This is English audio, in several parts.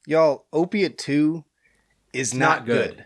Y'all, Opiate 2 is not good.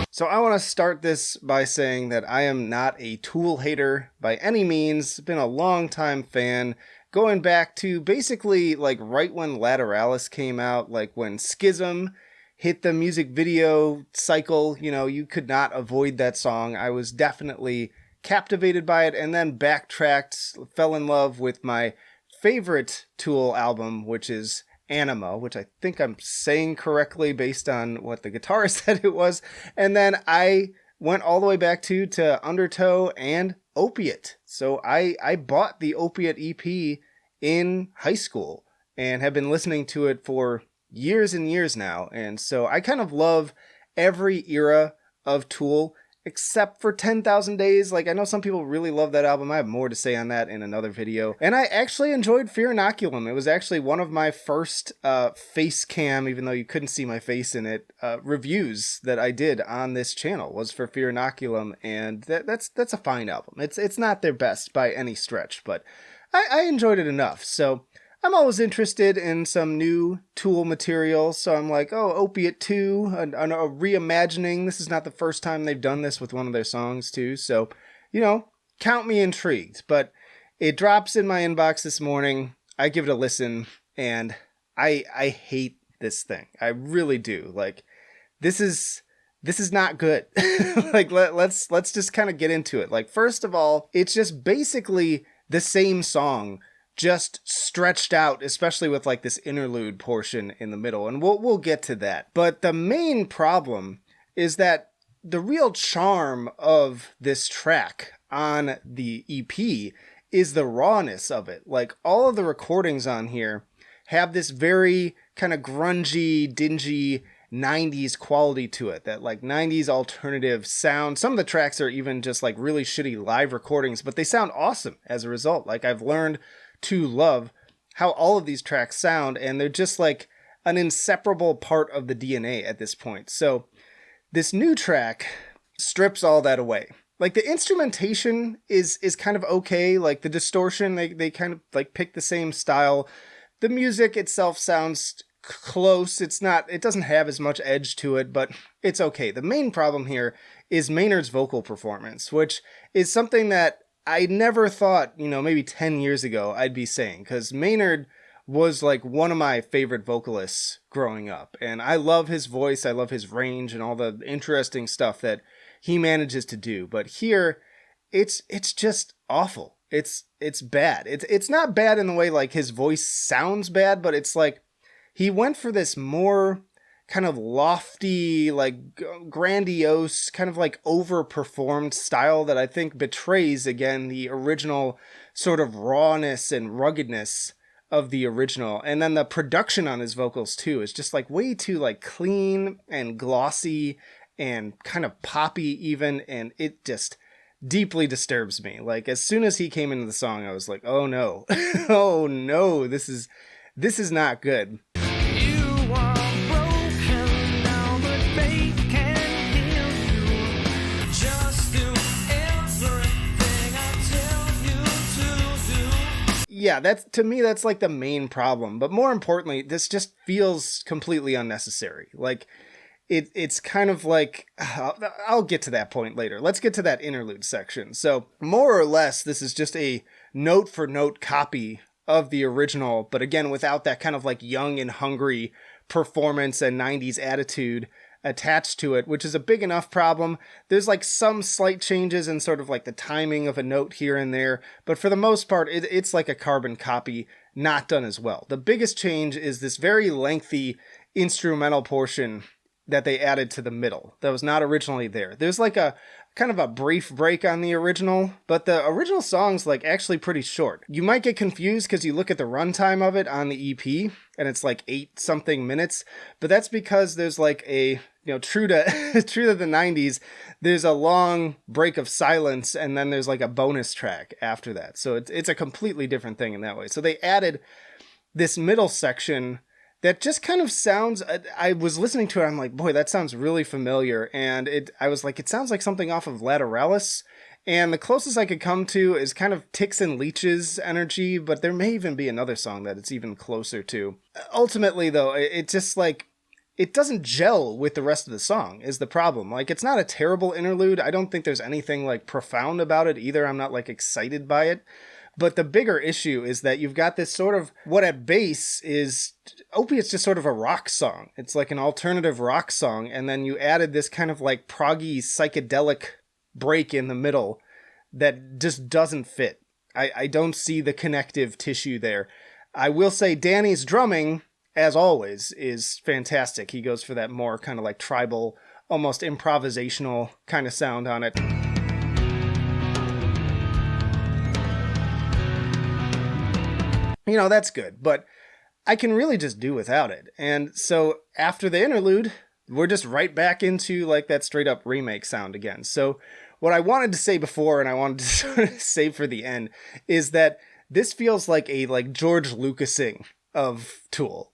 So I want to start this by saying that I am not a Tool hater by any means. Been a long-time fan, going back to basically like right when Lateralis came out, like when Schism hit the music video cycle. You know, you could not avoid that song. I was definitely captivated by it, and then backtracked, fell in love with my favorite Tool album, which is Anima, which I think I'm saying correctly based on what the guitarist said it was. And then I went all the way back to Undertow and Opiate. So I bought the Opiate EP in high school and have been listening to it for years and years now. And so I kind of love every era of Tool except for 10,000 Days. Like, I know some people really love that album. I have more to say on that in another video. And I actually enjoyed Fear Inoculum. It was actually one of my first face cam, even though you couldn't see my face in it, reviews that I did on this channel was for Fear Inoculum. And that's a fine album. It's not their best by any stretch, but I enjoyed it enough. So I'm always interested in some new Tool material, so I'm like, oh, Opiate 2, a reimagining. This is not the first time they've done this with one of their songs, too, so, you know, count me intrigued. But it drops in my inbox this morning, I give it a listen, and I hate this thing. I really do. Like, this is not good. Like, let's just kind of get into it. Like, first of all, it's just basically the same song, just stretched out, especially with like this interlude portion in the middle, and we'll get to that. But the main problem is that the real charm of this track on the EP is the rawness of it. Like, all of the recordings on here have this very kind of grungy, dingy 90s quality to it, that like 90s alternative sound. Some of the tracks are even just like really shitty live recordings, but they sound awesome as a result. Like, I've learned to love how all of these tracks sound, and they're just like an inseparable part of the DNA at this point. So this new track strips all that away. Like, the instrumentation is kind of okay. Like, the distortion, they kind of like pick the same style. The music itself sounds close. It doesn't have as much edge to it, but it's okay. The main problem here is Maynard's vocal performance, which is something that I never thought, you know, maybe 10 years ago I'd be saying, because Maynard was like one of my favorite vocalists growing up, and I love his voice, I love his range and all the interesting stuff that he manages to do. But here, it's just awful. It's bad. It's not bad in the way like his voice sounds bad, but it's like he went for this more kind of lofty, like grandiose, kind of like overperformed style that I think betrays, again, the original sort of rawness and ruggedness of the original. And then the production on his vocals too is just like way too like clean and glossy and kind of poppy even, and it just deeply disturbs me. Like, as soon as he came into the song, I was like, oh no, oh no, this is not good. Yeah, to me, that's like the main problem. But more importantly, this just feels completely unnecessary. Like, it's kind of like, I'll get to that point later. Let's get to that interlude section. So, more or less, this is just a note-for-note copy of the original, but again, without that kind of like young and hungry performance and 90s attitude attached to it, which is a big enough problem. There's like some slight changes in sort of like the timing of a note here and there, but for the most part, it's like a carbon copy, not done as well. The biggest change is this very lengthy instrumental portion that they added to the middle that was not originally there. There's like a kind of a brief break on the original, but the original song's like actually pretty short. You might get confused because you look at the runtime of it on the EP and it's like 8 something minutes, but that's because there's like a, you know, true to the 90s, there's a long break of silence and then there's like a bonus track after that. So it's a completely different thing in that way. So they added this middle section that just kind of sounds, I was listening to it, I'm like, boy, that sounds really familiar. And I was like, it sounds like something off of Lateralis. And the closest I could come to is kind of Ticks and Leeches energy, but there may even be another song that it's even closer to. Ultimately, though, it just like, it doesn't gel with the rest of the song is the problem. Like, it's not a terrible interlude. I don't think there's anything like profound about it either. I'm not like excited by it. But the bigger issue is that you've got this sort of, what at base is, Opiate's just sort of a rock song. It's like an alternative rock song. And then you added this kind of like proggy psychedelic break in the middle that just doesn't fit. I don't see the connective tissue there. I will say Danny's drumming, as always, is fantastic. He goes for that more kind of like tribal, almost improvisational kind of sound on it. You know, that's good, but I can really just do without it. And so after the interlude, we're just right back into like that straight up remake sound again. So what I wanted to say before, and I wanted to sort of save for the end, is that this feels like a like George Lucasing of Tool.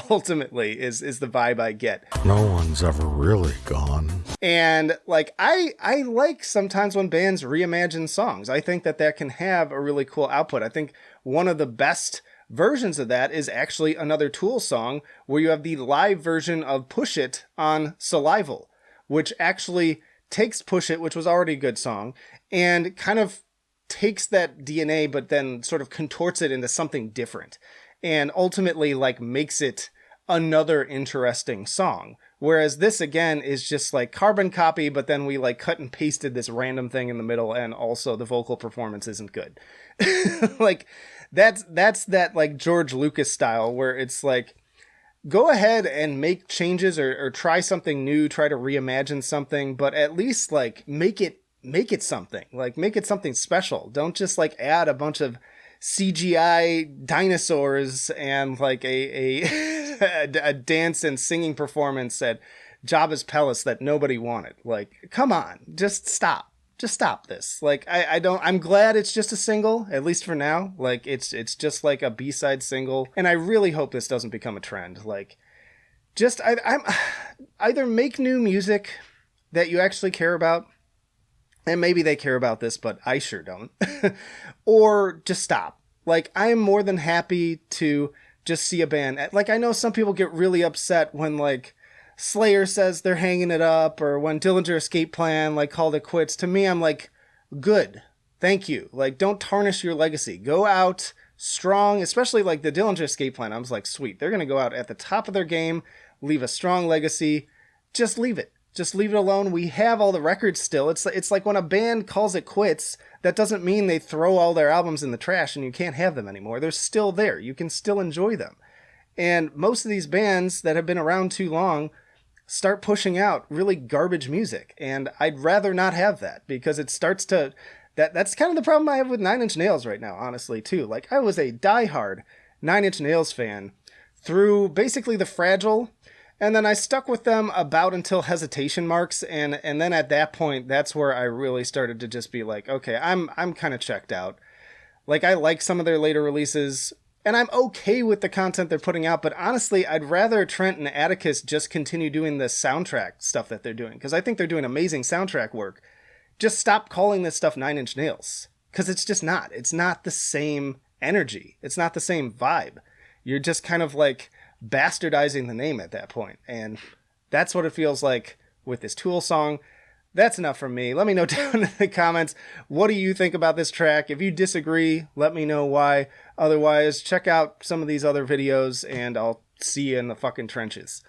Ultimately is the vibe I get. No one's ever really gone. And like I like sometimes when bands reimagine songs. I think that can have a really cool output. I think one of the best versions of that is actually another Tool song where you have the live version of Push It on Salival, which actually takes Push It, which was already a good song, and kind of takes that DNA but then sort of contorts it into something different and ultimately like makes it another interesting song. Whereas this again is just like carbon copy, but then we like cut and pasted this random thing in the middle, and also the vocal performance isn't good. Like that's that like George Lucas style where it's like, go ahead and make changes or try something new, try to reimagine something, but at least like make it something, like make it something special. Don't just like add a bunch of CGI dinosaurs and like a dance and singing performance at Jabba's palace that nobody wanted. Like, come on, just stop this. Like, I'm glad it's just a single, at least for now. Like, it's just like a B-side single. And I really hope this doesn't become a trend. Like, just, I'm either make new music that you actually care about, and maybe they care about this, but I sure don't, or just stop. Like, I am more than happy to just see a band. Like, I know some people get really upset when, like, Slayer says they're hanging it up, or when Dillinger Escape Plan, like, called it quits. To me, I'm like, good. Thank you. Like, don't tarnish your legacy. Go out strong, especially, like, the Dillinger Escape Plan. I was like, sweet. They're going to go out at the top of their game, leave a strong legacy. Just leave it. Just leave it alone. We have all the records still. It's like when a band calls it quits, that doesn't mean they throw all their albums in the trash and you can't have them anymore. They're still there. You can still enjoy them. And most of these bands that have been around too long start pushing out really garbage music. And I'd rather not have that, because it starts to... That's kind of the problem I have with Nine Inch Nails right now, honestly, too. Like, I was a diehard Nine Inch Nails fan through basically the Fragile... And then I stuck with them about until Hesitation Marks, and then at that point, that's where I really started to just be like, okay, I'm kind of checked out. Like, I like some of their later releases, and I'm okay with the content they're putting out, but honestly, I'd rather Trent and Atticus just continue doing the soundtrack stuff that they're doing, because I think they're doing amazing soundtrack work. Just stop calling this stuff Nine Inch Nails, because it's just not. It's not the same energy. It's not the same vibe. You're just kind of like bastardizing the name at that point, and that's what it feels like with this Tool song. That's enough from me. Let me know down in the comments, what do you think about this track? If you disagree, let me know why. Otherwise, check out some of these other videos, and I'll see you in the fucking trenches.